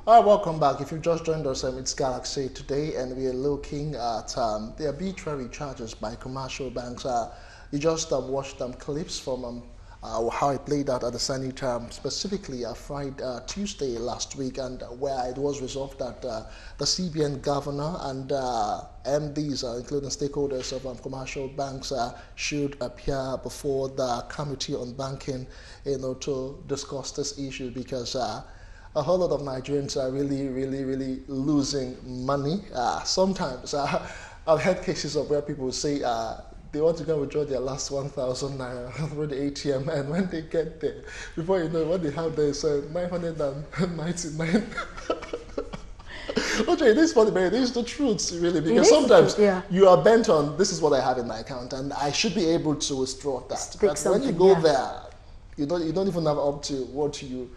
All right, welcome back. If you've just joined us, it's Galaxy today, and we are looking at the arbitrary charges by commercial banks. You just watched clips from how it played out at the Senate, specifically Friday, Tuesday last week, and where it was resolved that the CBN governor and MDs, including stakeholders of commercial banks, should appear before the Committee on Banking, to discuss this issue because. A whole lot of Nigerians are really losing money. Sometimes I've had cases of where people say they want to go withdraw their last 1,000 naira through the ATM, and when they get there, before you know what they have there is 999. Okay, this is funny, but this is the truth, really, because sometimes you are bent on this is what I have in my account, and I should be able to withdraw that. But when you go there, you don't even have up to what you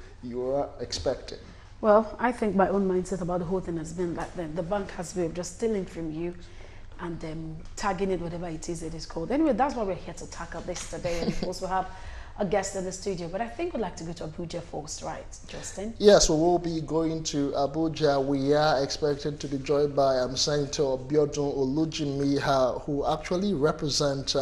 are expecting. Well, I think my own mindset about the whole thing has been that the bank has been just stealing from you and tagging it, whatever it is called. Anyway, that's why we're here to tackle this today. And of course, we have a guest in the studio, but I think we'd like to go to Abuja first, right, Justin? Yes, we will be going to Abuja. We are expected to be joined by Senator Abiodun Olujimi, who actually represents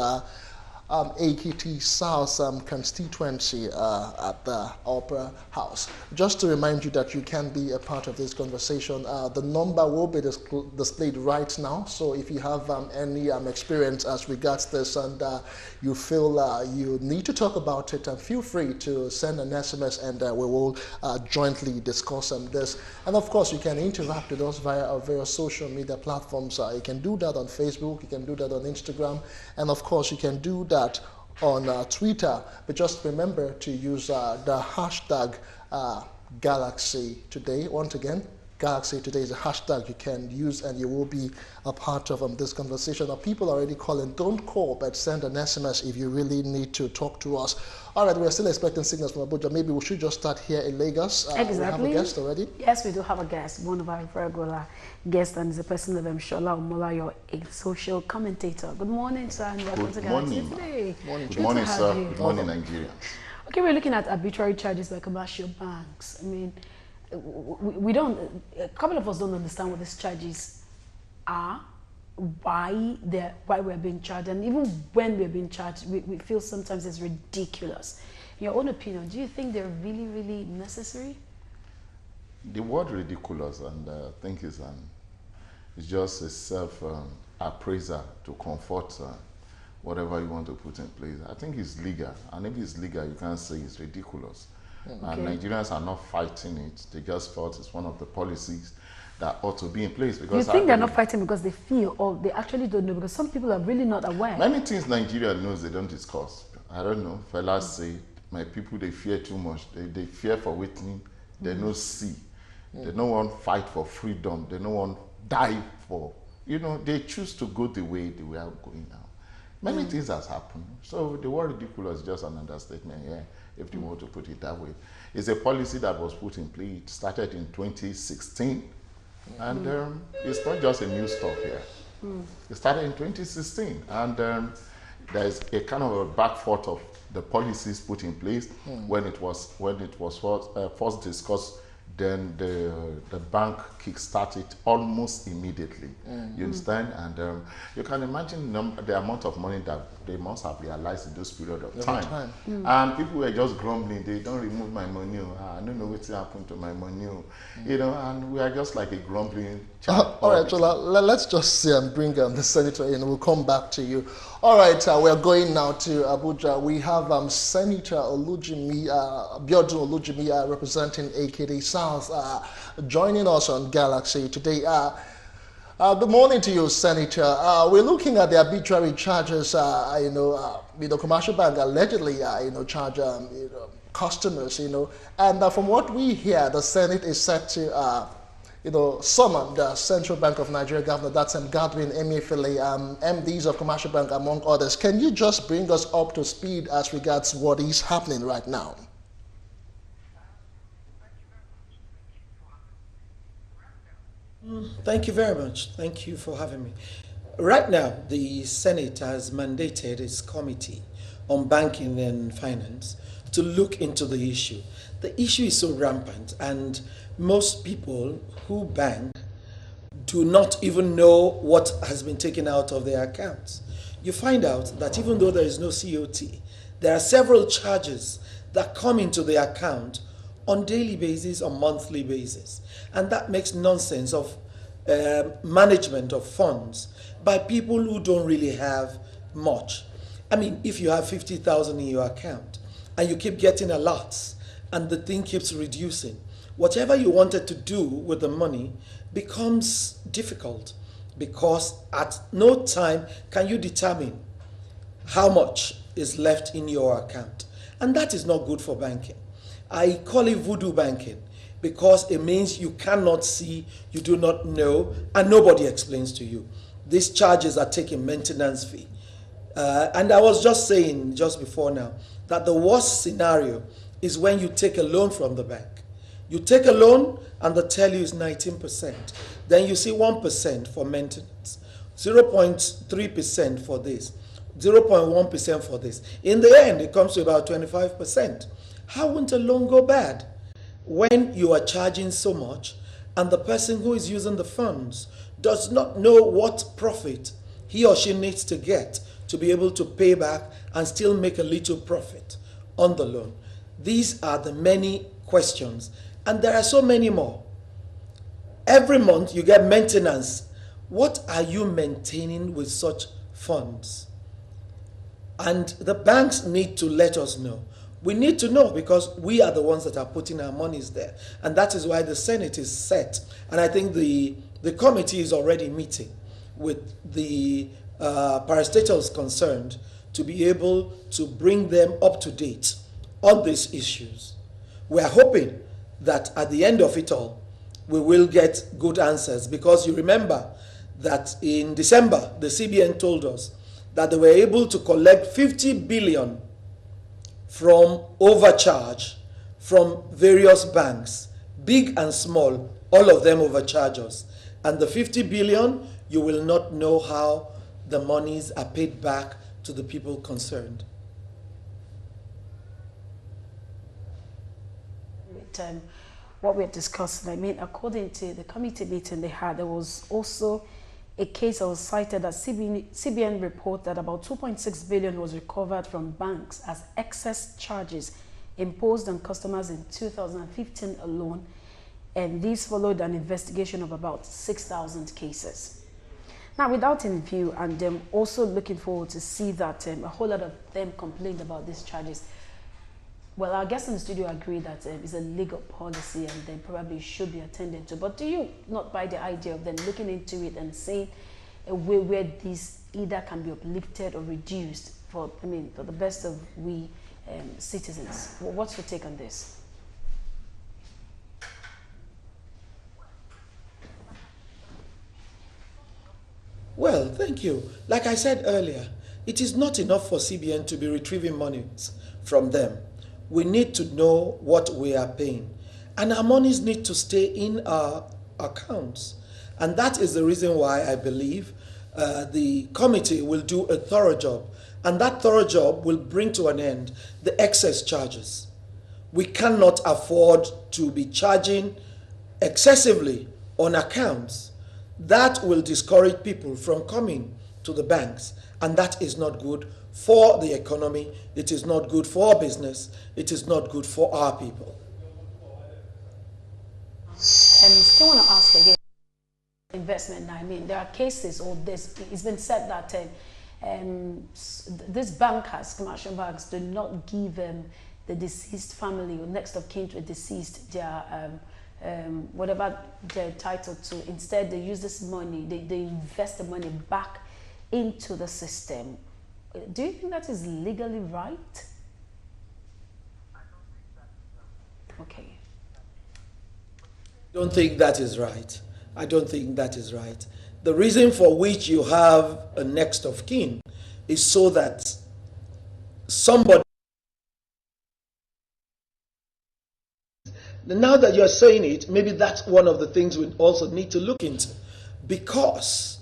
AKT South constituency at the Opera House. Just to remind you that you can be a part of this conversation, the number will be displayed right now. So if you have any experience as regards this and you feel you need to talk about it, feel free to send an SMS and we will jointly discuss this. And of course, you can interact with us via our various social media platforms. You can do that on Facebook, you can do that on Instagram, and of course, you can do that on Twitter, but just remember to use the hashtag Galaxy Today. Once again, Galaxy Today is a hashtag you can use, and you will be a part of this conversation. Now, people are already calling. Don't call, but send an SMS if you really need to talk to us. All right, we're still expecting signals from Abuja. Maybe we should just start here in Lagos. Exactly. We have a guest already? Yes, we do have a guest, one of our regular guests, and is a person of Shola Omolayo, a social commentator. Good morning, sir, and welcome to Galaxy today. Good morning, sir. Good morning, Nigeria. Okay, we're looking at arbitrary charges by commercial banks. I mean, we don't, a couple of us don't understand what these charges are, why we're being charged, and even when we're being charged, we feel sometimes it's ridiculous. In your own opinion, do you think they're really necessary? The word ridiculous, and I think it's just a self-appraiser to comfort whatever you want to put in place. I think it's legal, and if it's legal, you can't say it's ridiculous. Okay. And Nigerians are not fighting it. They just thought it's one of the policies that ought to be in place. Because you think they're not fighting because they feel, or they actually don't know? Because some people are really not aware. Many things Nigeria knows they don't discuss. I don't know. Fellas say, my people, they fear too much. They fear for waiting. They no see. They don't want fight for freedom. They don't want die for, they choose to go the way they are going now. Many things has happened. So the word ridiculous is just an understatement here, if you want to put it that way. It's a policy that was put in place. It started in 2016. And it's not just a new stuff here. It started in 2016. And there's a kind of a back foot of the policies put in place when it was first discussed. Then the bank kick-started almost immediately. You understand? And you can imagine the amount of money that they must have realized in this period of time. And people were just grumbling, they don't remove my money. I don't know what's happened to my money. And we are just like a grumbling child. All right, so let's just bring the senator in. We'll come back to you. All right, we're going now to Abuja. We have Senator Abiodun Olujimi, representing AKT South, joining us on Galaxy today. Good morning to you, Senator. We're looking at the arbitrary charges. Commercial bank allegedly, charge customers. And from what we hear, the Senate is set to summon the Central Bank of Nigeria governor, that's Godwin Emefiele, MDs of commercial bank, among others. Can you just bring us up to speed as regards what is happening right now? Thank you very much. Thank you for having me. Right now, the Senate has mandated its committee on banking and finance to look into the issue. The issue is so rampant, and most people who bank do not even know what has been taken out of their accounts. You find out that even though there is no COT, there are several charges that come into the account on daily basis or monthly basis. And that makes nonsense of management of funds by people who don't really have much. I mean, if you have 50,000 in your account and you keep getting alerts and the thing keeps reducing, whatever you wanted to do with the money becomes difficult, because at no time can you determine how much is left in your account. And that is not good for banking. I call it voodoo banking because it means you cannot see, you do not know, and nobody explains to you. These charges are taking maintenance fee. And I was just saying just before now that the worst scenario is when you take a loan from the bank. You take a loan and they tell you is 19%. Then you see 1% for maintenance, 0.3% for this, 0.1% for this. In the end, it comes to about 25%. How won't a loan go bad when you are charging so much and the person who is using the funds does not know what profit he or she needs to get to be able to pay back and still make a little profit on the loan? These are the many questions, and there are so many more. Every month you get maintenance. What are you maintaining with such funds? And the banks need to let us know. We need to know because we are the ones that are putting our monies there. And that is why the Senate is set. And I think the committee is already meeting with the parastatals concerned to be able to bring them up to date on these issues. We are hoping that at the end of it all, we will get good answers, because you remember that in December, the CBN told us that they were able to collect 50 billion from overcharge from various banks, big and small, all of them overcharge us. And the 50 billion, you will not know how the monies are paid back to the people concerned. What we're discussing, I mean, according to the committee meeting they had, there was also a case that was cited as CBN report that about 2.6 billion was recovered from banks as excess charges imposed on customers in 2015 alone, and these followed an investigation of about 6,000 cases. Now, without in view, and also looking forward to see that a whole lot of them complained about these charges. Well, our guests in the studio agree that it's a legal policy and then probably should be attended to. But do you not buy the idea of them looking into it and seeing a way where this either can be uplifted or reduced for, I mean, for the best of we citizens? What's your take on this? Well, thank you. Like I said earlier, it is not enough for CBN to be retrieving monies from them. We need to know what we are paying. And our monies need to stay in our accounts. And that is the reason why I believe the committee will do a thorough job. And that thorough job will bring to an end the excess charges. We cannot afford to be charging excessively on accounts. That will discourage people from coming to the banks. And that is not good for the economy, it is not good for business, it is not good for our people. Still want to ask again, investment. I mean, there are cases, or it's been said that this bankers, commercial banks, do not give the deceased family or next of kin to a deceased their whatever they're entitled to. Instead, they use this money, they invest the money back into the system. Do you think that is legally right? Okay. I don't think that is right. I don't think that is right. The reason for which you have a next of kin is so that somebody... Now that you're saying it, maybe that's one of the things we also need to look into, because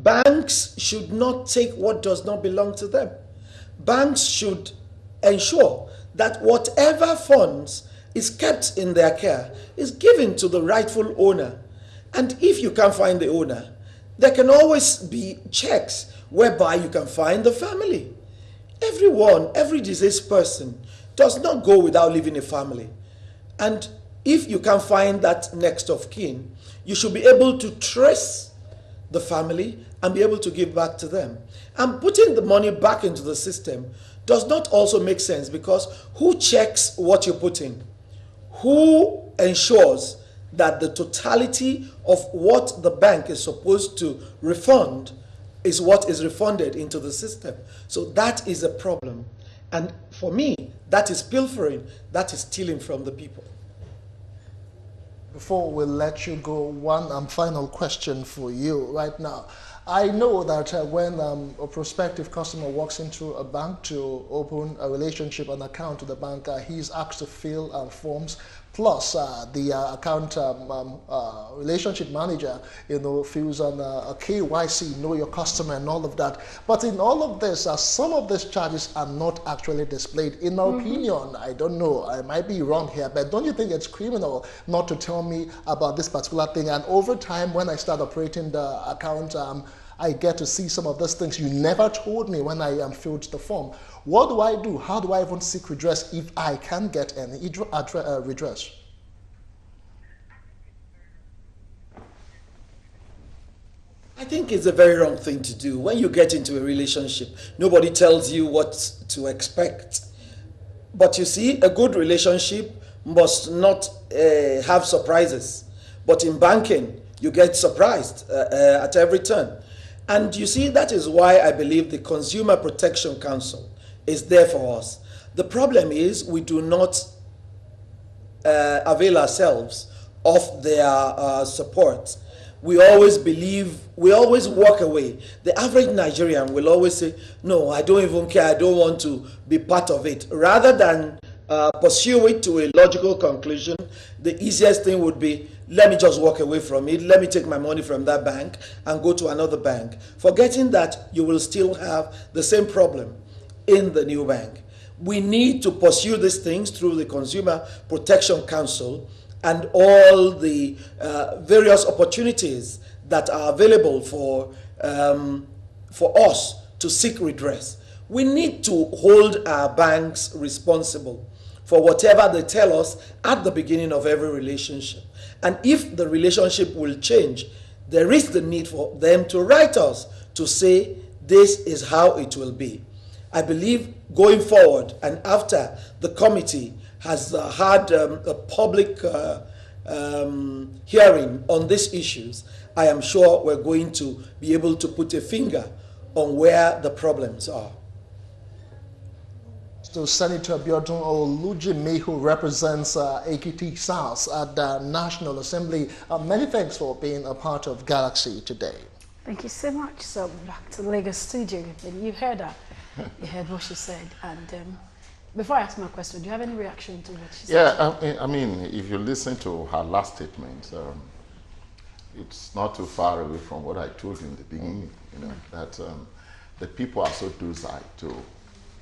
banks should not take what does not belong to them. banks should ensure that whatever funds is kept in their care is given to the rightful owner. And if you can't find the owner, there can always be checks whereby you can find the family. Everyone, every deceased person does not go without leaving a family. And if you can find that next of kin, you should be able to trace the family and be able to give back to them. And putting the money back into the system does not also make sense, because who checks what you put in? Who ensures that the totality of what the bank is supposed to refund is what is refunded into the system? So that is a problem. And for me, that is pilfering, that is stealing from the people. Before we let you go, one final question for you right now. I know that when a prospective customer walks into a bank to open a relationship, an account to the bank, he's asked to fill forms. Plus, the account relationship manager, fills on a KYC, know your customer and all of that. But in all of this, some of these charges are not actually displayed. In my opinion, I don't know, I might be wrong here, but don't you think it's criminal not to tell me about this particular thing? And over time, when I start operating the account, I get to see some of those things you never told me when I filled the form. What do I do? How do I even seek redress if I can get any redress? I think it's a very wrong thing to do. When you get into a relationship, nobody tells you what to expect. But you see, a good relationship must not have surprises. But in banking, you get surprised at every turn. And you see, that is why I believe the Consumer Protection Council is there for us. The problem is we do not avail ourselves of their support. We always walk away. The average Nigerian will always say, no, I don't even care, I don't want to be part of it. Rather than pursue it to a logical conclusion, the easiest thing would be, let me just walk away from it, let me take my money from that bank and go to another bank, forgetting that you will still have the same problem in the new bank. We need to pursue these things through the Consumer Protection Council and all the various opportunities that are available for us to seek redress. We need to hold our banks responsible for whatever they tell us at the beginning of every relationship. And if the relationship will change, there is the need for them to write us to say, this is how it will be. I believe going forward, and after the committee has had a public hearing on these issues, I am sure we're going to be able to put a finger on where the problems are. So Senator Abiodun Olujimi, who represents Ekiti South at the National Assembly, many thanks for being a part of Galaxy today. Thank you so much. So back to the Lagos studio. You heard her. You heard what she said. And before I ask my question, do you have any reaction to what she said? Yeah, I mean, if you listen to her last statement, it's not too far away from what I told you in the beginning, that the people are so docile to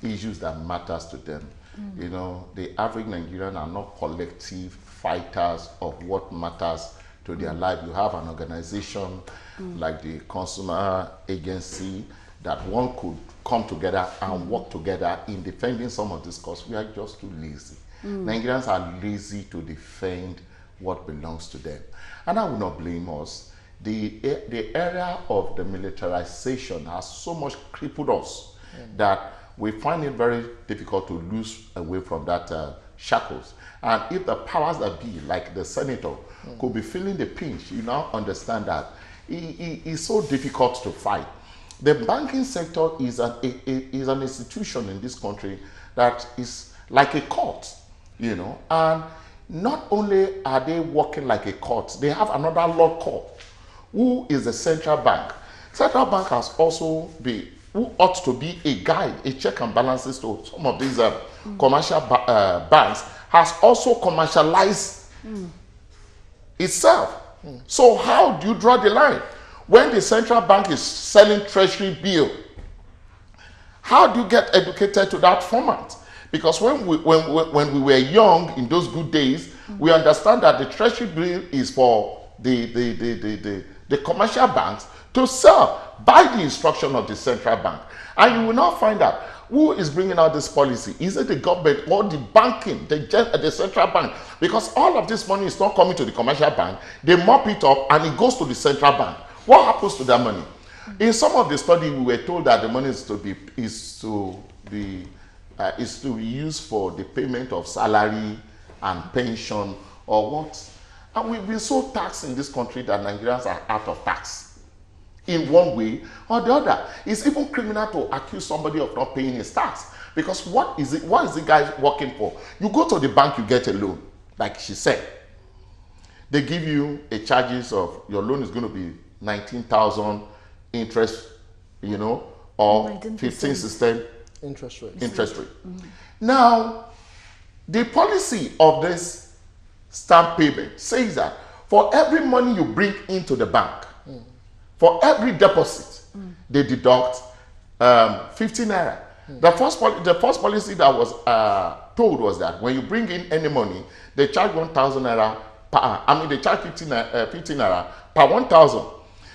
issues that matters to them. The average Nigerian are not collective fighters of what matters to their life. You have an organization like the Consumer Agency that one could come together and work together in defending some of this cause. We are just too lazy. Nigerians are lazy to defend what belongs to them. And I will not blame us. The area of the militarization has so much crippled us that we find it very difficult to lose away from that shackles. And if the powers that be, like the senator, could be feeling the pinch, you now understand that it is so difficult to fight. The banking sector is an institution in this country that is like a court, and not only are they working like a court, they have another law court, who is the central bank. Central bank has also been, who ought to be a guide, a check and balances to some of these commercial banks, has also commercialized itself. So how do you draw the line? When the central bank is selling treasury bill, How do you get educated to that format? Because when we were young in those good days, we understand that the treasury bill is for the commercial banks to sell by the instruction of the central bank. And you will now find out who is bringing out this policy. Is it the government or the banking, the central bank? Because all of this money is not coming to the commercial bank. They mop it up and it goes to the central bank. What happens to that money? In some of the study, we were told that the money is to be used for the payment of salary and pension or what. And we've been so taxed in this country that Nigerians are out of tax in one way or the other. It's even criminal to accuse somebody of not paying his tax, because what is the guy working for? You go to the bank, you get a loan, like she said. They give you a charges of your loan is going to be 19,000 interest, or 15% interest rate. Mm-hmm. Now, the policy of this stamp payment says that for every money you bring into the bank, for every deposit, they deduct 15 naira. The first policy that was told was that when you bring in any money, they charge 1,000 naira they charge 15 naira per 1,000.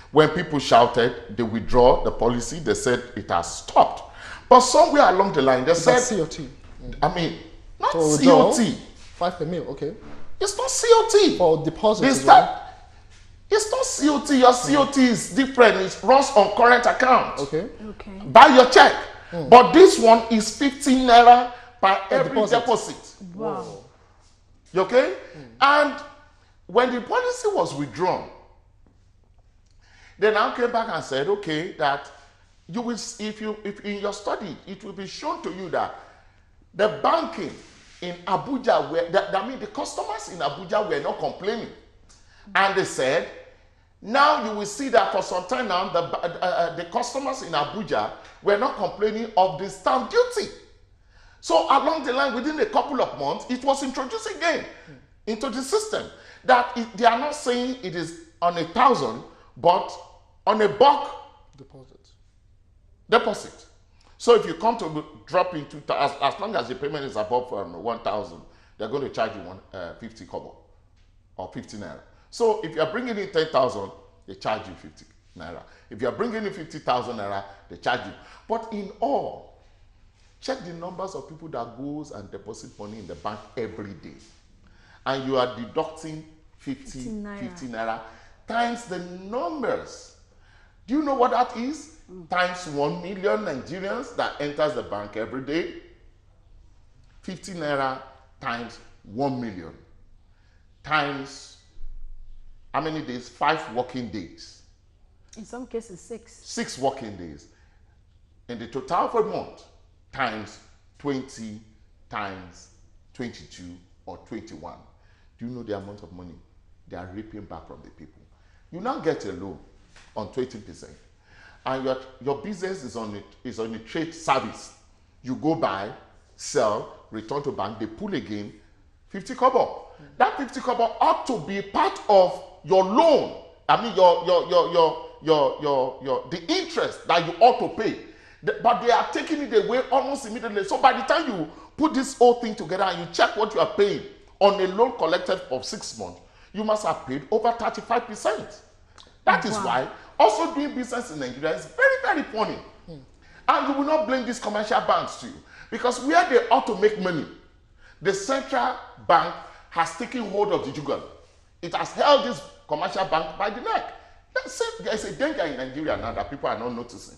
When people shouted, they withdraw the policy. They said it has stopped. But somewhere along the line, they said, COT. Not So COT. 5 per mil, okay. It's not COT. For deposit It's as well. It's not COT. Your COT is different. It runs on current account. Okay. Okay. Buy your check. But this one is 15 naira per every deposit. Wow. You okay? And when the policy was withdrawn, they now came back and said, okay, that you will, if in your study, it will be shown to you that the banking in Abuja, the customers in Abuja were not complaining. And they said, now you will see that for some time now, the customers in Abuja were not complaining of the stamp duty. So along the line, within a couple of months, it was introduced again into the system that they are not saying it is on 1,000, but on a bulk deposit. So if you come to drop into, as long as the payment is above 1,000, they're going to charge you 50 kobo or 50 naira. So if you are bringing in 10,000, they charge you 50 naira. If you are bringing in 50,000 naira, they charge you. But in all, check the numbers of people that goes and deposit money in the bank every day. And you are deducting 50 naira times the numbers. Do you know what that is? Times 1 million Nigerians that enters the bank every day. 50 naira times 1 million. Times how many days? 5 working days. In some cases, 6. 6 working days. In the total of a month, times 20 times 22 or 21. Do you know the amount of money they are reaping back from the people? You now get a loan on 20%, and your business is on a trade service. You go buy, sell, return to bank, they pull again, 50 kobo. That 50 kobo ought to be part of your loan. I mean the interest that you ought to pay. But they are taking it away almost immediately. So by the time you put this whole thing together and you check what you are paying on a loan collected for 6 months, you must have paid over 35%. That is why also doing business in Nigeria is very, very funny. And you will not blame these commercial banks too, because where they ought to make money, the central bank has taken hold of the jugal. It has held this commercial bank by the neck. There's a danger in Nigeria now that people are not noticing.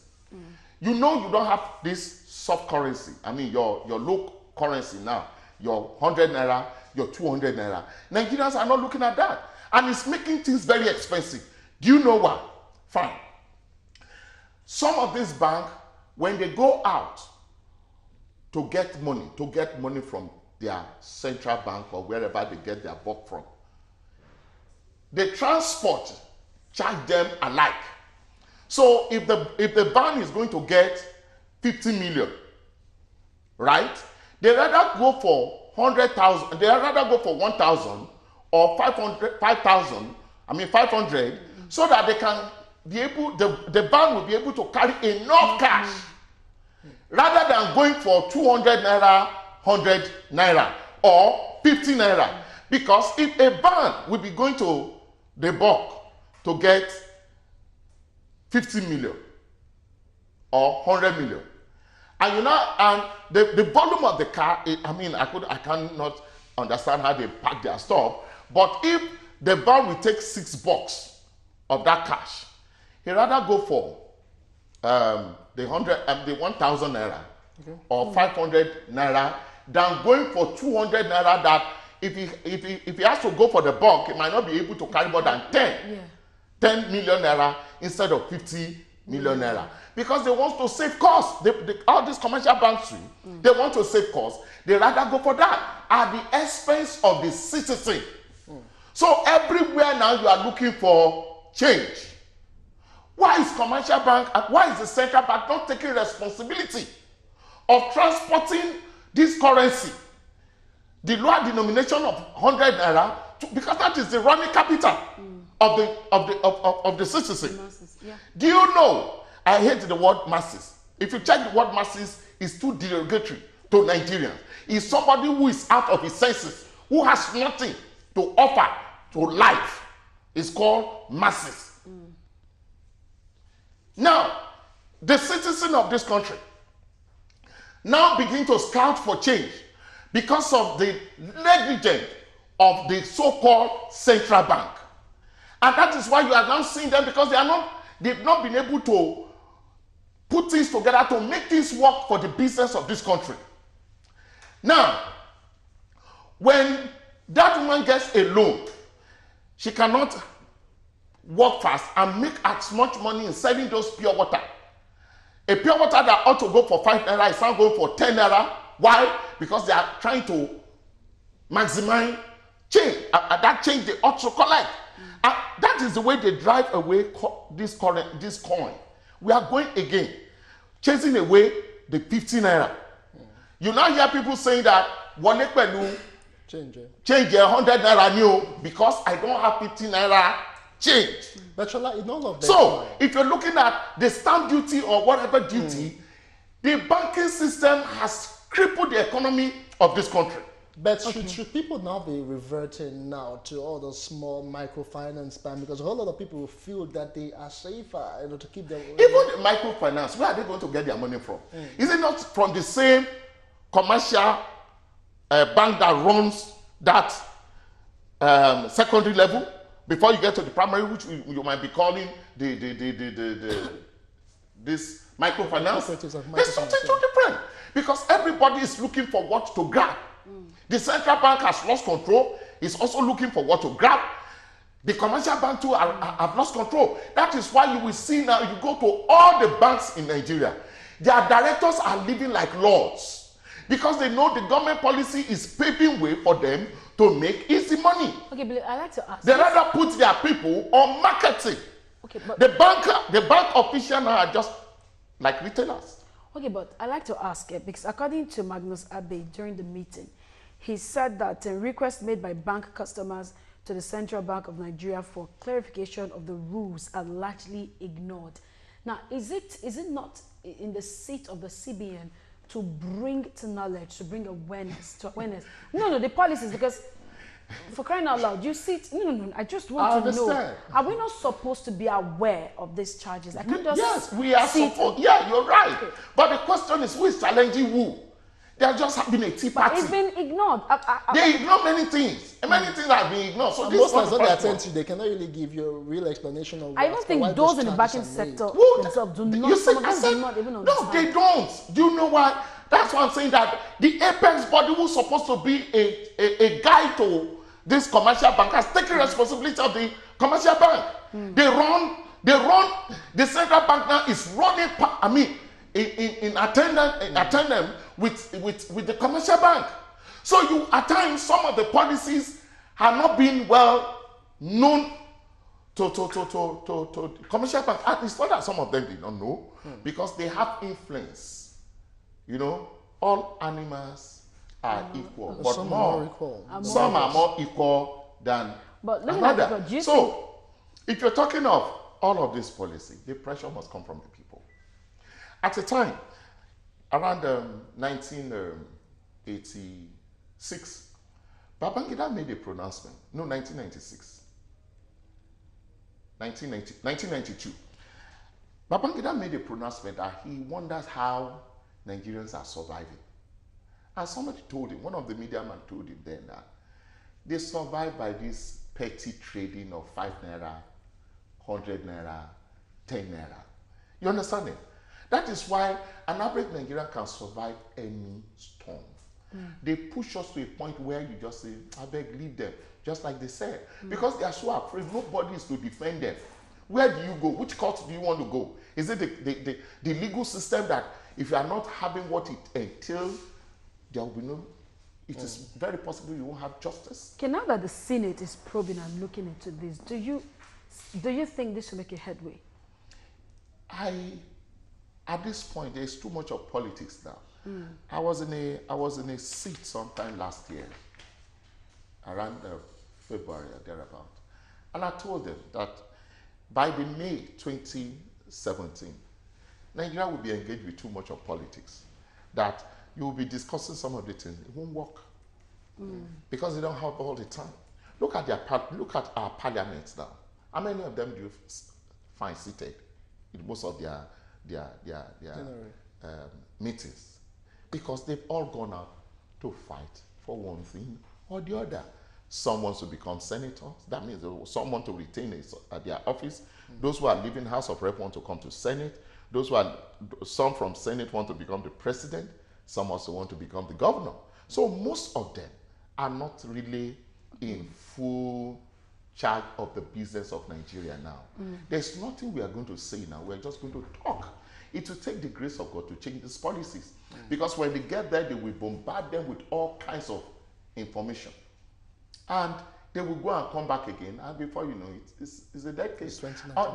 You know you don't have this soft currency. I mean your low currency now, your 100 naira, your 200 naira. Nigerians are not looking at that. And it's making things very expensive. Do you know why? Fine. Some of these banks, when they go out to get money from their central bank or wherever they get their bulk from, the transport charge them alike. So if the bank is going to get 50 million, right? They rather go for 100,000. They rather go for 1,000 or 5,000. 500, so that they can be able. The bank will be able to carry enough cash rather than going for 200 naira, 100 naira, or 50 naira. Because if a bank will be going to the bulk to get 50 million or 100 million, and the volume of the car, I cannot understand how they pack their stuff, but if the bank will take $6 of that cash, he rather go for the 1,000 naira or 500 naira than going for 200 naira. That if he has to go for the bulk, he might not be able to carry more than 10 million naira instead of 50 million naira, because they want to save costs. All these commercial banks, they want to save costs. They rather go for that at the expense of the citizen. So everywhere now you are looking for change. Why is commercial bank, why is the central bank not taking responsibility of transporting this currency, the lower denomination of 100 naira, because that is the running capital of the citizen? Do you know, I hate the word masses. If you check the word masses, it's too derogatory to Nigerians. It's somebody who is out of his senses, who has nothing to offer to life. It's called masses. Now, the citizen of this country now begin to scout for change because of the negligence of the so-called central bank. And that is why you are now seeing them, because they've not been able to put things together to make things work for the business of this country. Now, when that woman gets a loan, she cannot work fast and make as much money in selling those pure water. A pure water that ought to go for 5 naira is now going for 10 naira. Why? Because they are trying to maximize change. That change they ought to collect. That is the way they drive away this coin. We are going again, chasing away the 50 naira. You now hear people saying that Wale Pelu change 100 naira new because I don't have 50 naira change. But in all of that, so if you're looking at the stamp duty or whatever duty, the banking system has crippled the economy of this country. But should people now be reverting now to all the small microfinance banks? Because a whole lot of people feel that they are safer, to keep their... Even the microfinance, where are they going to get their money from? Is it not from the same commercial bank that runs that secondary level before you get to the primary, which you might be calling this microfinance? There's something too different, because everybody is looking for what to grab. The central bank has lost control. It's also looking for what to grab. The commercial bank too have lost control. That is why you will see now, you go to all the banks in Nigeria, their directors are living like lords, because they know the government policy is paving way for them to make easy money. Okay, but I like to ask. They rather put their people on marketing. Okay, but the bank officials now are just like retailers. Okay, but I like to ask, because according to Magnus Abe during the meeting, he said that requests made by bank customers to the Central Bank of Nigeria for clarification of the rules are largely ignored. Now, is it not in the seat of the CBN to bring to knowledge, to bring awareness? No, the policies, because for crying out loud, you see it. No, I just want to know, are we not supposed to be aware of these charges? I can't just yes, we are supposed. Yeah, you're right. Okay. But the question is, who is challenging who? They are just having a tea party. But it's been ignored. They ignore many things. Many things have been ignored. So most times when they attend to, they cannot really give you a real explanation of. I don't think those in the banking sector themselves do not. Some of them do not even understand. No, they don't. Do you know why? That's why I'm saying that the apex body who's supposed to be a guide to this commercial bank has taken responsibility of the commercial bank. They run. The central bank now is running. In attendance with the commercial bank. So you at times some of the policies have not been well known to commercial bank. And it's not that some of them did not know, because they have influence. All animals are equal, but some are more equal than another. So if you're talking of all of this policy, the pressure must come from the people. At a time, around 1986, Babangida made a pronouncement. No, 1996. 1992. Babangida made a pronouncement that he wonders how Nigerians are surviving. And somebody told him, one of the media men told him then that they survive by this petty trading of 5 naira, 100 naira, 10 naira. You understand it? That is why an average Nigerian can survive any storm. They push us to a point where you just say, I beg, leave them, just like they said. Because they are so afraid, nobody is to defend them. Where do you go? Which court do you want to go? Is it the legal system that if you are not having what it entails, there will be no, it is very possible you won't have justice. Okay, now that the Senate is probing and looking into this, do you think this will make a headway? At this point, there's too much of politics now. I was in a seat sometime last year, around February or thereabout, and I told them that by the May 2017, Nigeria will be engaged with too much of politics. That you will be discussing some of the things, it won't work because they don't have all the time. Look at our parliaments now. How many of them do you find seated in most of their meetings? Because they've all gone out to fight for one thing or the other. Some want to become senators. That means some want to retain their office. Those who are leaving House of Rep want to come to Senate. Some from Senate want to become the president. Some also want to become the governor. So most of them are not really in full charge of the business of Nigeria now. There's nothing we are going to say now. We're just going to talk. It will take the grace of God to change these policies. Because when they get there, they will bombard them with all kinds of information. And they will go and come back again. And before you know it, it's a dead case.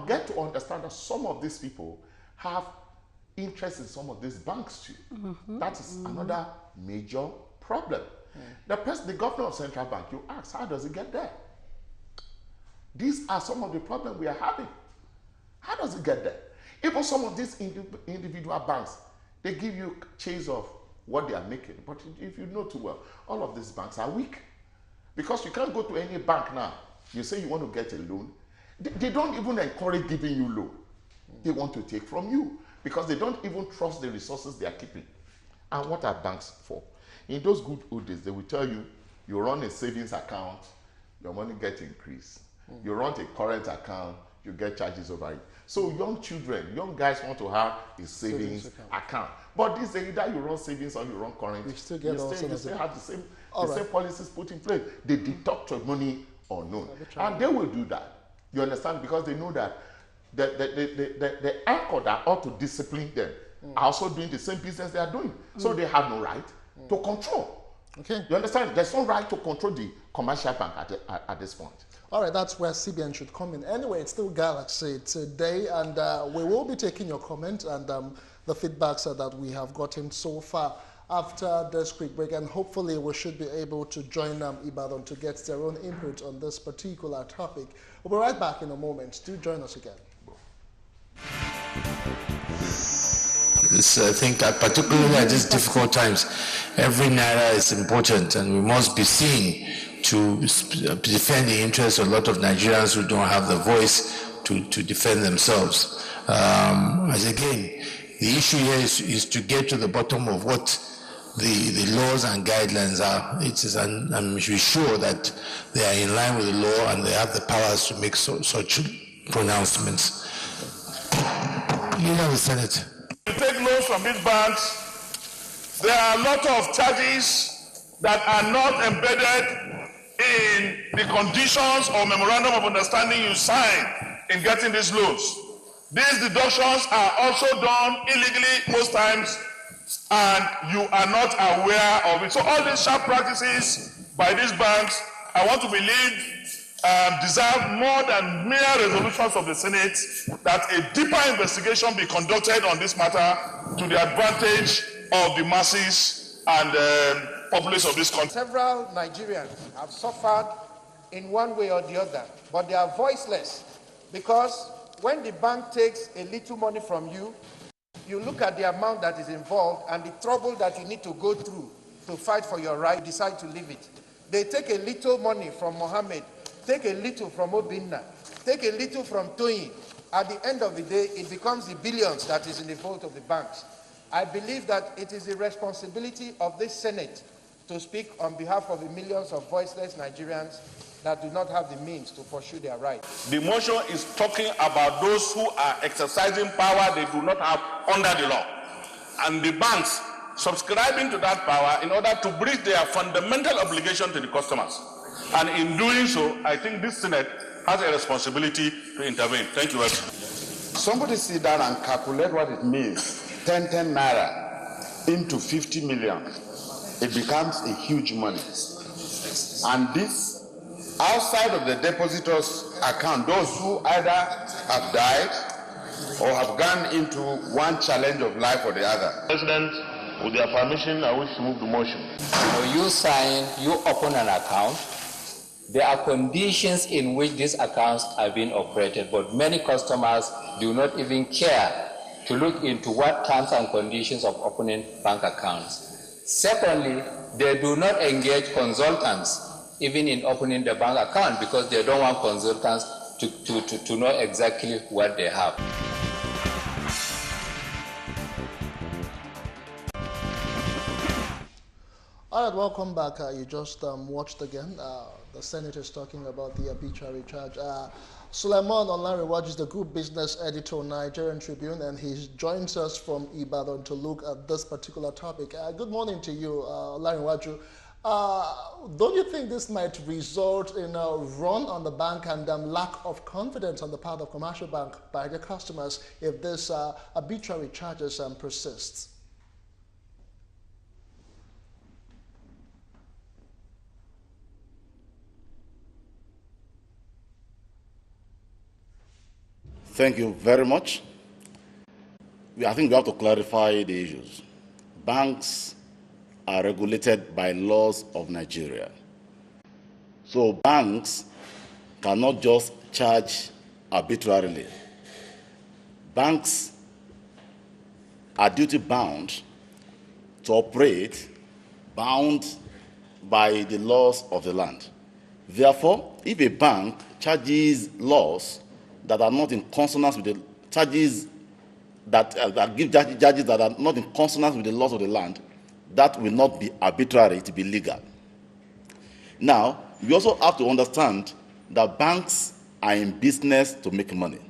Get to understand that some of these people have interest in some of these banks too. That is another major problem. The governor of Central Bank, you ask, how does it get there? These are some of the problems we are having. How does it get there? Even some of these individual banks, they give you chase of what they are making. But if you know too well, all of these banks are weak. Because you can't go to any bank now. You say you want to get a loan. They don't even encourage giving you loan. They want to take from you because they don't even trust the resources they are keeping. And what are banks for? In those good old days, they will tell you, you run a savings account, your money gets increased. You run a current account, you get charges over it. So young guys want to have a savings account. But this day, either you run savings or you run current. You still have the same policies put in place. They deduct your money or no. And they will do that. You understand? Because they know that the anchor that ought to discipline them are also doing the same business they are doing. So they have no right to control. Okay. You understand? There's no right to control the commercial bank at this point. All right, that's where CBN should come in. Anyway, it's still Galaxy today, and we will be taking your comment and the feedbacks that we have gotten so far after this quick break, and hopefully we should be able to join Ibadan to get their own input on this particular topic. We'll be right back in a moment. Do join us again. I think that particularly at these difficult times, every naira is important, and we must be seen to defend the interests of a lot of Nigerians who don't have the voice to defend themselves. As again, the issue here is to get to the bottom of what the laws and guidelines are. I'm sure that they are in line with the law and they have the powers to make such pronouncements. Leader of the Senate. To take loans from these banks, there are a lot of charges that are not embedded in the conditions or memorandum of understanding you sign in getting these loans. These deductions are also done illegally most times, and you are not aware of it. So all these sharp practices by these banks, I want to believe, deserve more than mere resolutions of the Senate, that a deeper investigation be conducted on this matter to the advantage of the masses and populace of this country. Several Nigerians have suffered in one way or the other, but they are voiceless because when the bank takes a little money from you, you look at the amount that is involved and the trouble that you need to go through to fight for your right, decide to leave it. They take a little money from Mohammed, take a little from Obinna, take a little from Toyin. At the end of the day, it becomes the billions that is in the vault of the banks. I believe that it is the responsibility of this Senate to speak on behalf of the millions of voiceless Nigerians that do not have the means to pursue their rights. The motion is talking about those who are exercising power they do not have under the law, and the banks subscribing to that power in order to breach their fundamental obligation to the customers. And in doing so, I think this Senate has a responsibility to intervene. Thank you very much. Somebody sit down and calculate what it means. 10 naira into 50 million. It becomes a huge money. And this, outside of the depositors' account, those who either have died or have gone into one challenge of life or the other. President, with your permission, I wish to move the motion. You sign, you open an account. There are conditions in which these accounts are being operated, but many customers do not even care to look into what terms and conditions of opening bank accounts. Secondly, they do not engage consultants even in opening the bank account because they don't want consultants to know exactly what they have. All right, welcome back. You just watched again. The Senate is talking about the arbitrary charge. Suleiman Olanrewaju is the group business editor of Nigerian Tribune, and he joins us from Ibadan to look at this particular topic. Good morning to you, Olanrewaju. Don't you think this might result in a run on the bank and lack of confidence on the part of commercial bank by their customers if this arbitrary charges persists? Thank you very much. I think we have to clarify the issues. Banks are regulated by laws of Nigeria. So banks cannot just charge arbitrarily. Banks are duty bound to operate bound by the laws of the land. Therefore, if a bank charges laws that are not in consonance with the charges that give charges that are not in consonance with the laws of the land, that will not be arbitrary, it will be legal. Now, we also have to understand that banks are in business to make money,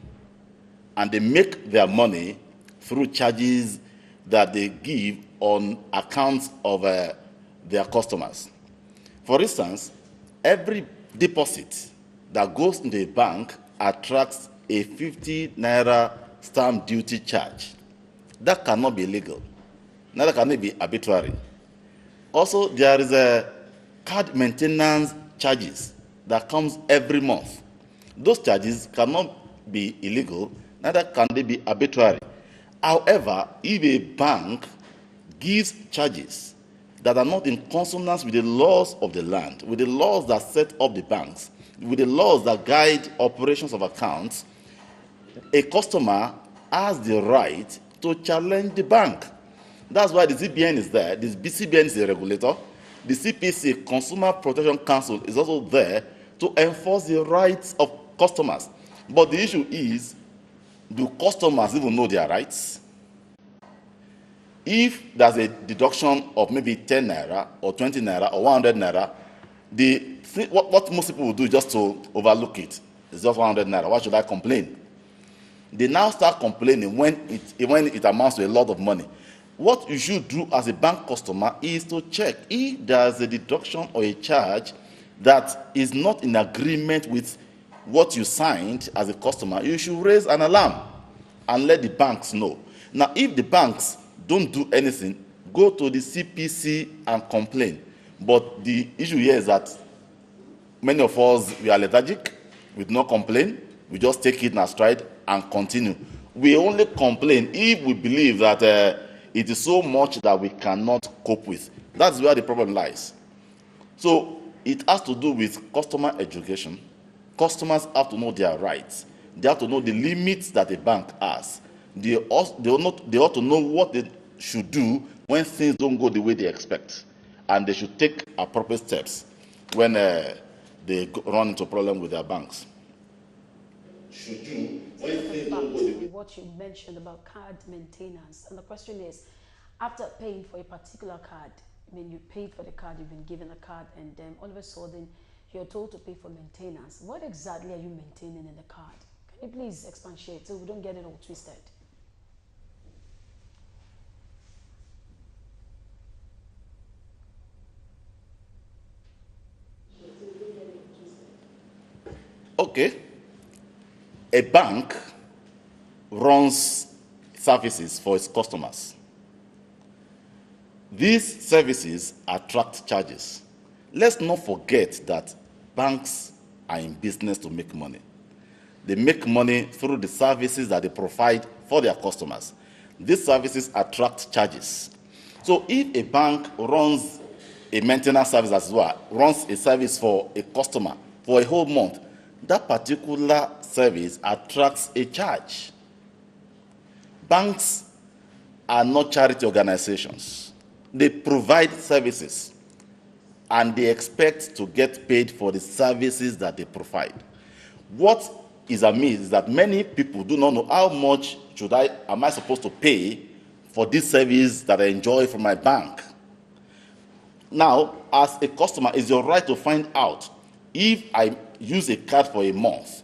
and they make their money through charges that they give on accounts of their customers. For instance, every deposit that goes into a bank attracts a 50 naira stamp duty charge. That cannot be legal. Neither can it be arbitrary. Also, there is a card maintenance charges that comes every month. Those charges cannot be illegal, neither can they be arbitrary. However, if a bank gives charges that are not in consonance with the laws of the land, with the laws that set up the banks, with the laws that guide operations of accounts, a customer has the right to challenge the bank. That's why the CBN is there. The CBN is a regulator. The CPC, Consumer Protection Council, is also there to enforce the rights of customers. But the issue is, do customers even know their rights? If there's a deduction of maybe 10 naira or 20 naira or 100 naira, what most people will do is just to overlook it. It's just 100 naira. Why should I complain? They now start complaining when it amounts to a lot of money. What you should do as a bank customer is to check if there's a deduction or a charge that is not in agreement with what you signed as a customer. You should raise an alarm and let the banks know. Now, if the banks don't do anything, go to the CPC and complain. But the issue here is that many of us, we are lethargic, we do not complain, we just take it in our stride and continue. We only complain if we believe that it is so much that we cannot cope with. That's where the problem lies. So it has to do with customer education. Customers have to know their rights. They have to know the limits that a bank has. they ought to know what they should do when things don't go the way they expect, and they should take appropriate steps when they run into problem with their banks. Should do when things don't go the way. What you mentioned about card maintenance, and the question is, after paying for a particular card, I mean, you paid for the card, you've been given a card, and then all of a sudden you're told to pay for maintenance. What exactly are you maintaining in the card? Can you please expatiate so we don't get it all twisted? Okay. A bank runs services for its customers. These services attract charges. Let's not forget that banks are in business to make money. They make money through the services that they provide for their customers. These services attract charges. So if a bank runs a maintenance service as well, runs a service for a customer for a whole month, that particular service attracts a charge. Banks are not charity organizations. They provide services, and they expect to get paid for the services that they provide. What is amiss is that many people do not know how much am I supposed to pay for this service that I enjoy from my bank. Now, as a customer, it's your right to find out, if I use a card for a month,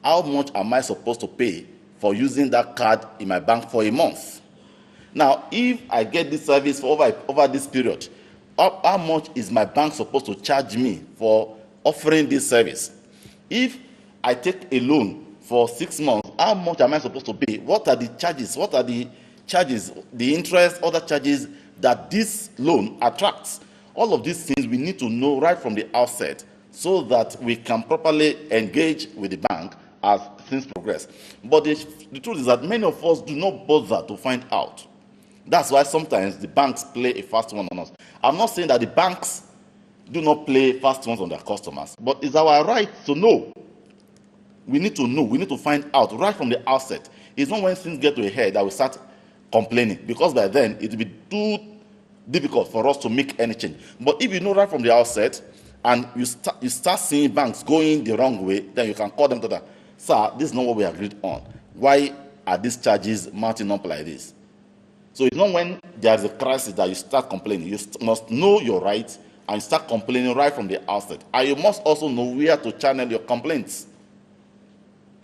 how much am I supposed to pay for using that card in my bank for a month? Now, if I get this service for over this period, how much is my bank supposed to charge me for offering this service? If I take a loan for 6 months, how much am I supposed to pay? What are the charges? What are the charges, the interest, other charges that this loan attracts? All of these things we need to know right from the outset, so that we can properly engage with the bank as things progress. But the truth is that many of us do not bother to find out. That's why sometimes the banks play a fast one on us. I'm not saying that the banks do not play fast ones on their customers, but it's our right to know. We need to know. We need to find out right from the outset. It's not when things get to a head that we start complaining, because by then it will be too difficult for us to make any change. But if you know right from the outset, and you start seeing banks going the wrong way, then you can call them to that. Sir, this is not what we agreed on. Why are these charges mounting up like this? So it's not when there is a crisis that you start complaining. You must know your rights and start complaining right from the outset. And you must also know where to channel your complaints.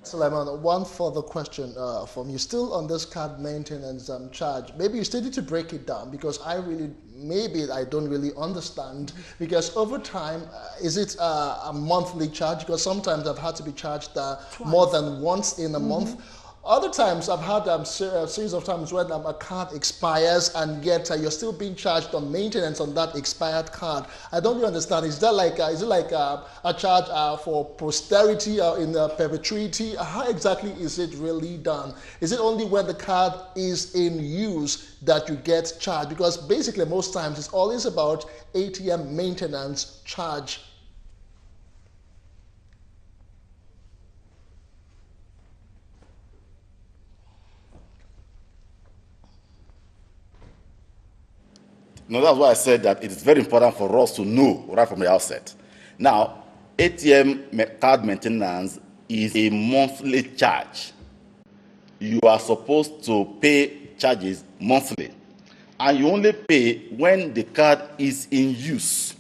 Suleiman, one further question from you, still on this card maintenance charge. Maybe you still need to break it down, because I don't really understand, because over time, is it a monthly charge? Because sometimes I've had to be charged more than once in a month. Other times I've had a series of times when a card expires, and yet you're still being charged on maintenance on that expired card. I don't really understand. Is it like a charge for posterity or in perpetuity? How exactly is it really done? Is it only when the card is in use that you get charged? Because basically most times it's always about ATM maintenance charge. No, that's why I said that it is very important for us to know right from the outset. Now, ATM card maintenance is a monthly charge. You are supposed to pay charges monthly, and you only pay when the card is in use.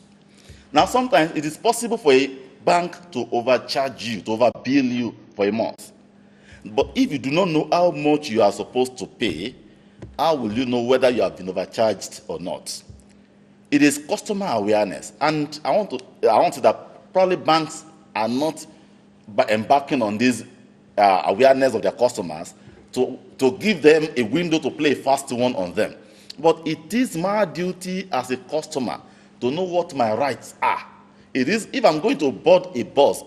Now, sometimes it is possible for a bank to overcharge you, to overbill you for a month. But if you do not know how much you are supposed to pay, how will you know whether you have been overcharged or not? It is customer awareness, and I want to say that probably banks are not embarking on this awareness of their customers to give them a window to play a fast one on them. But it is my duty as a customer to know what my rights are. It is, if I'm going to board a bus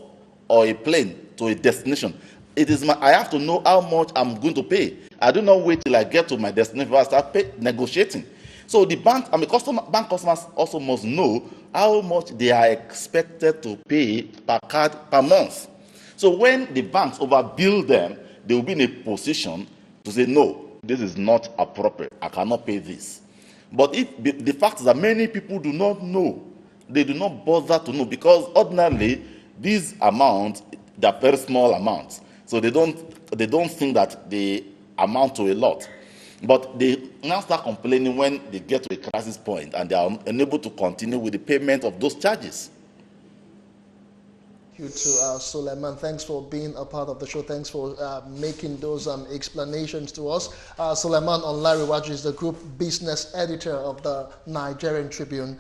or a plane to a destination, I have to know how much I'm going to pay. I do not wait till I get to my destination before I start negotiating. So the bank customers also must know how much they are expected to pay per card per month. So when the banks overbill them, they will be in a position to say, no, this is not appropriate. I cannot pay this. But the fact is that many people do not know. They do not bother to know, because ordinarily these amounts, they are very small amounts. So they don't think that they amount to a lot. But they now start complaining when they get to a crisis point and they are unable to continue with the payment of those charges. You to Suleiman. Thanks for being a part of the show. Thanks for making those explanations to us. Suleiman Onlariwaju is the group business editor of the Nigerian Tribune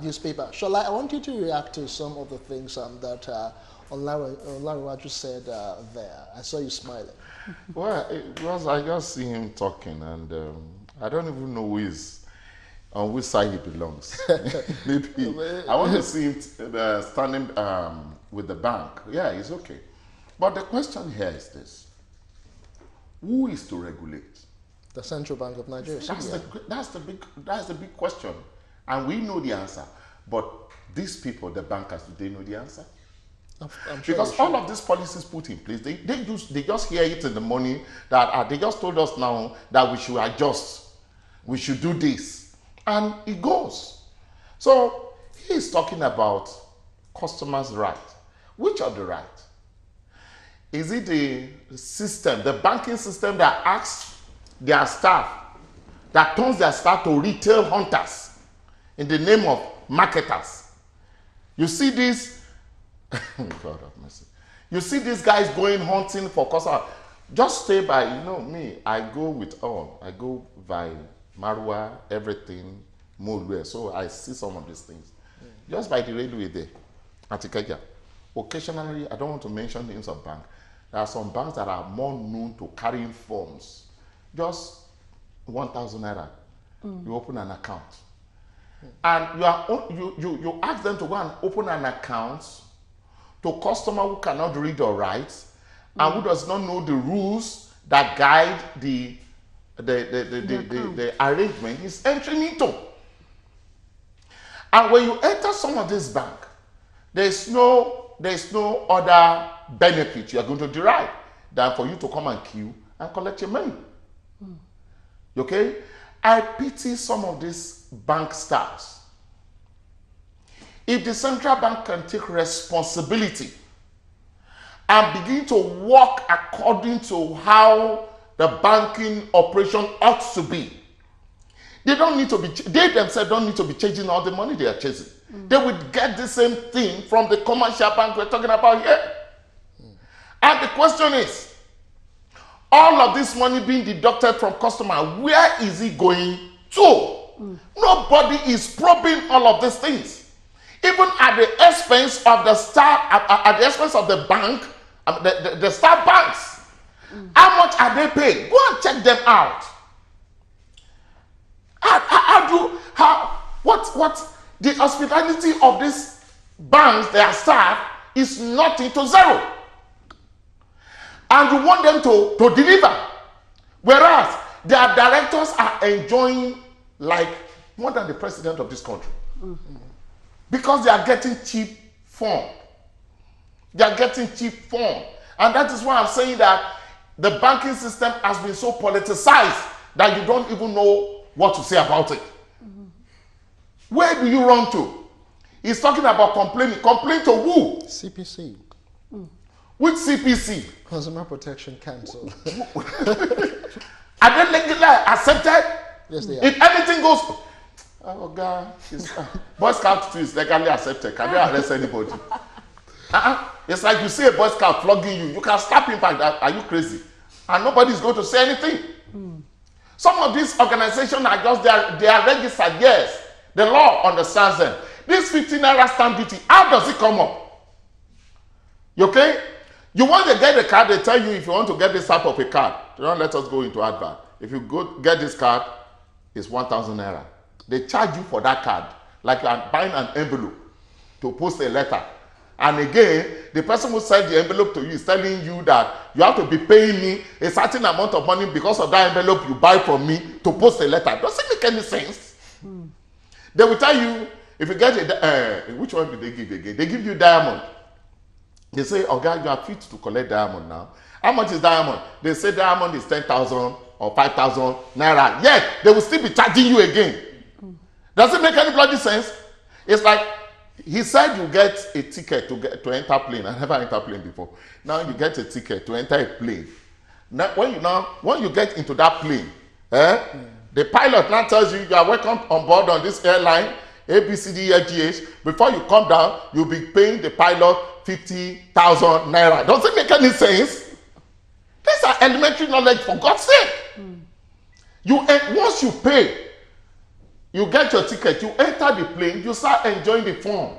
newspaper. Shola, I want you to react to some of the things that Onlariwaju said there. I saw you smiling. Well, I just see him talking, and I don't even know on which side he belongs. Maybe I want to see him standing with the bank. Yeah, it's okay. But the question here is this: who is to regulate? The Central Bank of Nigeria. That's the big question, and we know the answer. But these people, the bankers, do they know the answer? I'm sure because all of these policies put in place, they just hear it in the morning that they just told us now that we should adjust, we should do this, and it goes. So he is talking about customers' right. Which are the right? Is it the system, the banking system that asks their staff, that turns their staff to retail hunters in the name of marketers? You see this. God have mercy. You see these guys going hunting for customers. Just stay by, me, I go with all. I go by Marwa, everything, Mulwe. So I see some of these things. Just by the railway there, at Ikeja. Occasionally, I don't want to mention names of banks. There are some banks that are more known to carrying forms. Just 1,000 naira. You open an account. And you ask them to go and open an account to a customer who cannot read or write and who does not know the rules that guide the arrangement he's entering into. And when you enter some of this bank, there's no other benefit you are going to derive than for you to come and queue and collect your money. Okay? I pity some of these bank staffs. If the central bank can take responsibility and begin to work according to how the banking operation ought to be, they themselves don't need to be changing all the money they are chasing. They would get the same thing from the commercial bank we're talking about here. And the question is, all of this money being deducted from customer, where is it going to? Nobody is probing all of these things. Even at the expense of the at the expense of the bank, the star banks. How much are they paying? Go and check them out. What the hospitality of these banks, their staff, is nothing to zero. And you want them to deliver. Whereas their directors are enjoying like more than the president of this country. Because they are getting cheap form. They are getting cheap form. And that is why I'm saying that the banking system has been so politicized that you don't even know what to say about it. Where do you run to? He's talking about complaining. Complain to who? CPC. Which CPC? Consumer Protection Council. Are they legally accepted? Yes, they are. If anything goes... Oh God, Boy Scout too is legally accepted. Can they arrest anybody? It's like you see a Boy Scout flogging you. You can slap him back. Are you crazy? And nobody is going to say anything. Some of these organizations are just they are registered. Yes, the law understands them. This 15 naira stamp duty, how does it come up? Okay, you want to get a card. They tell you if you want to get this type of a card. Don't let us go into advert. If you go get this card, it's 1,000 naira. They charge you for that card, like you are buying an envelope to post a letter. And again, the person who sent the envelope to you is telling you that you have to be paying me a certain amount of money because of that envelope you buy from me to post a letter. Does it make any sense? They will tell you, if you get which one do they give again? They give you diamond. They say, oh God, you are fit to collect diamond now. How much is diamond? They say diamond is 10,000 or 5,000 naira. Yet they will still be charging you again. Does it make any bloody sense? It's like he said you get a ticket to enter plane. I never entered plane before. Now you get a ticket to enter a plane. Now when you get into that plane, the pilot now tells you are welcome on board on this airline ABCDEFGH. Before you come down, you'll be paying the pilot 50,000 naira. Does it make any sense? These are elementary knowledge, for God's sake. Once you pay, you get your ticket, you enter the plane, you start enjoying the fun.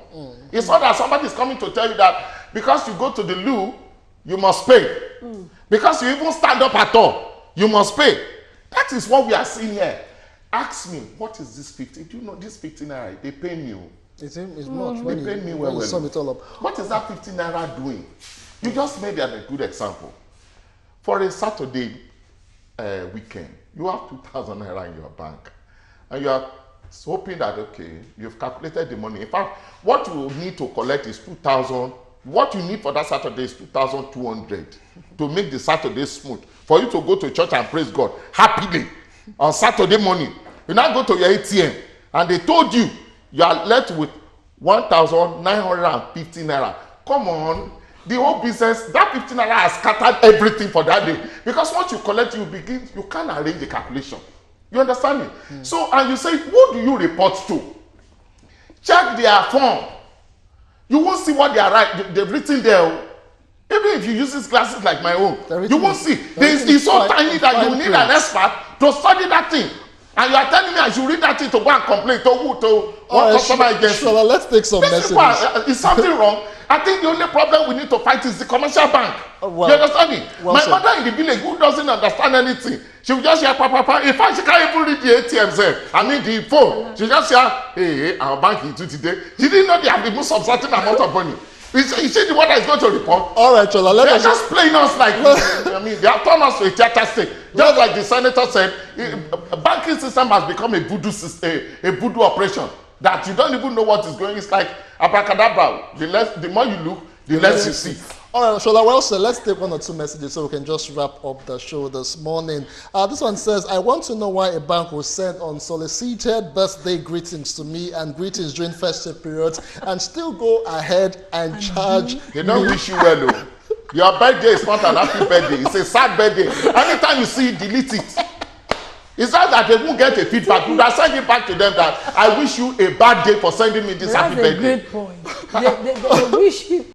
It's not that somebody is coming to tell you that because you go to the loo, you must pay. Because you even stand up at all, you must pay. That is what we are seeing here. Ask me, what is this 50? Do you know this 50 naira? They pay me. It's much. They pay me well. Sum it all up. What is that 50 naira doing? You just made a good example. For a Saturday weekend, you have 2,000 naira in your bank. And you are hoping that, okay, you've calculated the money. In fact, what you need to collect is 2,000. What you need for that Saturday is 2,200 to make the Saturday smooth. For you to go to church and praise God happily on Saturday morning. You now go to your ATM and they told you you are left with 1,950 naira. Come on. The whole business, that 15 naira has scattered everything for that day. Because once you collect, you can't arrange the calculation. You understand me? So, and you say, who do you report to? Check their form. You won't see what they are right. They've written there. Even if you use these glasses like my own, you won't see. It's so tiny that you need an expert to study that thing. And you are telling me I should read that thing to go and complain to who? To one customer agency. Sure, let's take some messages. Is something wrong? I think the only problem we need to fight is the commercial bank. You understand me? My mother in the village who doesn't understand anything, she will just hear papa. In fact, she can't even read the ATM. I mean the phone. She just hear, hey, our bank is today. She didn't know they have removed some certain amount of money. Is she the one that is going to report? All right, Chola, they are just playing us like, I mean, they have turned us to a theater state. Just like the senator said, banking system has become a voodoo system, a voodoo operation that you don't even know what is going. It's like abracadabra. The more you look, the less you see. All right, Shola, well said. Let's take one or two messages so we can just wrap up the show this morning. This one says, I want to know why a bank will send unsolicited birthday greetings to me and greetings during festive periods and still go ahead and charge. They don't wish you well, though. Your birthday is not an happy birthday. It's a sad birthday. Anytime you see it, delete it. It's not that they won't get a feedback. You can send it back to them that I wish you a bad day for sending me this happy birthday. That's a great point. They wish you